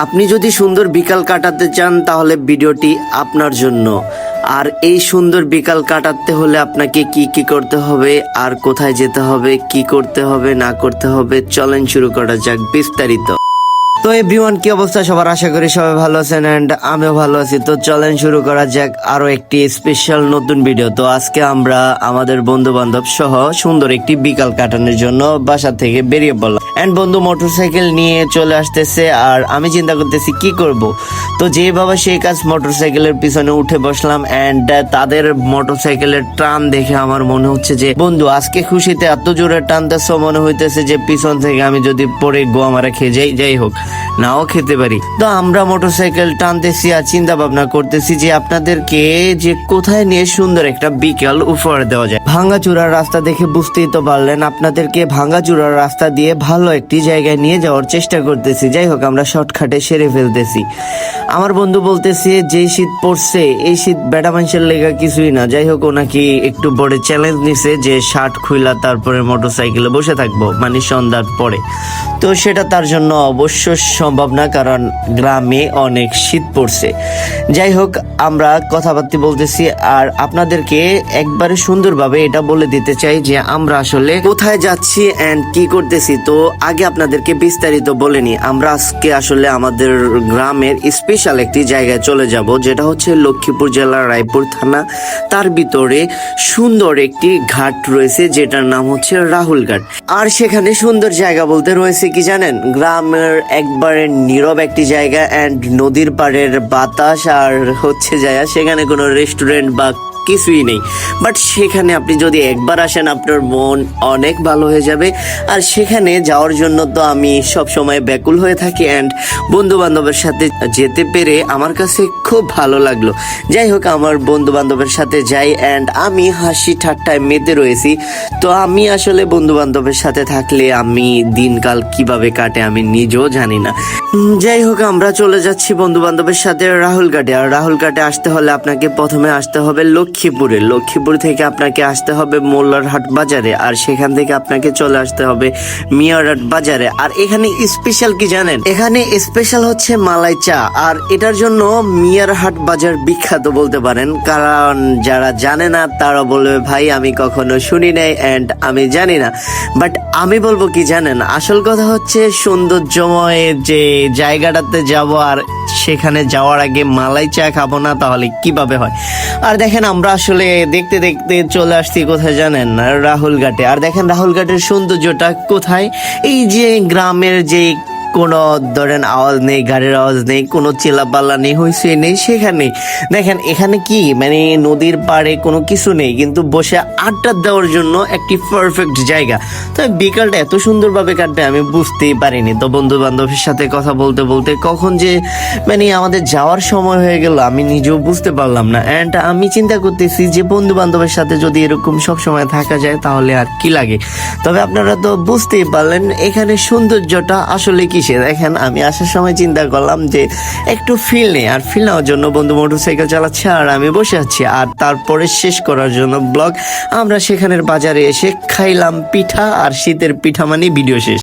আপনি যদি সুন্দর বিকাল কাটাতে চান তাহলে ভিডিওটি আপনার জন্য। আর এই সুন্দর বিকাল কাটাতে হলে আপনাকে কি কি করতে হবে আর কোথায় যেতে হবে, কি করতে হবে না করতে হবে, চলেন শুরু করা যাক বিস্তারিত। তো এভরিওয়ান, কি অবস্থা সবার? আশা করি সবাই ভালো আছেন এন্ড আমিও ভালো আছি। তো চলেন শুরু করা যাক আরো একটি স্পেশাল নতুন ভিডিও। তো আজকে আমরা আমাদের বন্ধু বান্ধব সহ সুন্দর একটি বিকাল কাটানোর জন্য বাসা থেকে বেরিয়ে পড়লাম এন্ড বন্ধু মোটরসাইকেল নিয়ে চলে আসতেছে আর আমি চিন্তা করতেছি কি করব। তো যে বাবা সেই কাজ, মোটরসাইকেলের পিছনে উঠে বসলাম এন্ড তাদের মোটরসাইকেলের টান দেখে আমার মনে হচ্ছে যে বন্ধু আজকে খুশিতে এত জোরে টানতেছ, মনে হইতেছে যে পিছন থেকে আমি যদি পরে গোয়া মারা খেয়ে যাই হোক, নাও খেতে পারি। তো আমরা মোটরসাইকেল টানতেছি আর চিন্তা ভাবনা করতেছি যে আপনাদেরকে যে কোথায় নিয়ে সুন্দর একটা বিকেল উপহার দেওয়া যায়। ভাঙ্গাচুরার রাস্তা দেখে বুঝতেই তো পারলেন, আপনাদেরকে ভাঙ্গাচুরার রাস্তা দিয়ে ভালো একটি জায়গায় নিয়ে যাওয়ার চেষ্টা করতেছি। যাই হোক, আমরা শর্টকাটে সেরে ফেলতেছি। আমার বন্ধু বলতেছে যে শীত পড়ছে, এই শীত বেটা মানুষের লেগা কিছুই না। যাই হোক, ওনাকে একটু বড় চ্যালেঞ্জ নিছে যে শার্ট খুইলা তারপরে মোটরসাইকেলে বসে থাকবো, মানে সন্ধ্যার পরে। তো সেটা তার জন্য অবশ্য সম্ভব না, কারণ গ্রামে অনেক শীত পড়ছে। যাই হোক, আমরা কথাবার্তা বলতেছি আর আপনাদেরকে একবারে সুন্দরভাবে এটা বলে দিতে চাই যে আমরা আসলে কোথায় যাচ্ছি এন্ড কি করতেছি। তো আগে আপনাদেরকে বিস্তারিত বলে নি, আমরা আজকে আসলে আমাদের গ্রামের স্পেশাল একটি জায়গায় চলে যাব, যেটা হচ্ছে লক্ষ্মীপুর জেলার রায়পুর থানা। তার ভিতরে সুন্দর একটি ঘাট রয়েছে যেটার নাম হচ্ছে রাহুল ঘাট। আর সেখানে সুন্দর জায়গা বলতে রয়েছে কি জানেন, গ্রামের একবারে নীরব একটি জায়গা এন্ড নদীর পাড়ের বাতাস, আর হচ্ছে যায় সেখানে কোনো রেস্টুরেন্ট বা কিছুই নেই। বাট সেখানে আপনি যদি একবার আসেন আপনার মন অনেক ভালো হয়ে যাবে। আর সেখানে যাওয়ার জন্য তো আমি সব সময় ব্যাকুল হয়ে থাকি এন্ড বন্ধু বান্ধবের সাথে যেতে পেরে আমার কাছে খুব ভালো লাগলো। যাই হোক, আমার বন্ধু বান্ধবের সাথে যাই এন্ড আমি হাসি ঠাট্টায় মেতে রয়েছি। তো আমি আসলে বন্ধু বান্ধবের সাথে থাকলে আমি দিনকাল কিভাবে কাটে আমি নিজেও জানি না। যাই হোক, আমরা চলে যাচ্ছি বন্ধু বান্ধবের সাথে রাহুল ঘাটে। আর রাহুল ঘাটে আসতে হলে আপনাকে প্রথমে আসতে হবে লক্ষ্মীপুর থেকে আপনাকে আসতে হবে মোল্লারহাট বাজারে, আর সেখান থেকে আপনাকে চলে আসতে হবে মিয়ারহাট বাজারে। আর এখানে স্পেশাল কি জানেন, এখানে স্পেশাল হচ্ছে মালাই চা। আর এটার জন্য মিয়ারহাট বাজার বিখ্যাত বলতে পারেন, কারণ যারা জানে না তারা বলবে ভাই আমি কখনো শুনি নাই এন্ড আমি জানি না। বাট আমি বলবো কি জানেন, আসল কথা হচ্ছে সৌন্দর্যময় যে জায়গাটাতে যাব আর সেখানে যাওয়ার আগে মালাই চা খাবো না তাহলে কিভাবে হয়। আর দেখেন, আমরা আসলে দেখতে দেখতে চলে আসছি কোথায় জানেন, রাহুল ঘাটে। আর দেখেন রাহুল ঘাটের সৌন্দর্যটা কোথায়, এই যে গ্রামের যে কোনো ধরেন আওয়াজ নেই, গাড়ির আওয়াজ নেই, কোনো চিল্লাপাল্লা নেই, হইচই নেই। সেখানে দেখেন এখানে কি মানে নদীর পাড়ে কোনো কিছু নেই, কিন্তু বসে আড্ডা দেওয়ার জন্য একটি পারফেক্ট জায়গা। তো বিকালটা এত সুন্দরভাবে কাটবে আমি বুঝতেই পারিনি। তো বন্ধু বান্ধবের সাথে কথা বলতে বলতে কখন যে মানে আমাদের যাওয়ার সময় হয়ে গেল আমি নিজেও বুঝতে পারলাম না। অ্যান্ড আমি চিন্তা করতেছি যে বন্ধু বান্ধবের সাথে যদি এরকম সব সময় থাকা যায় তাহলে আর কি লাগে। তবে আপনারা তো বুঝতেই পারলেন এখানে সৌন্দর্যটা আসলে কিসে। দেখেন, আমি আসার সময় চিন্তা করলাম যে একটু ফিল নেই, আর ফিল নেওয়ার জন্য বন্ধু মোটরসাইকেল চালাচ্ছে আর আমি বসে আছি। আর তারপরে শেষ করার জন্য ব্লগ, আমরা সেখানের বাজারে এসে খাইলাম পিঠা, আর শীতের পিঠা মানে ভিডিও শেষ।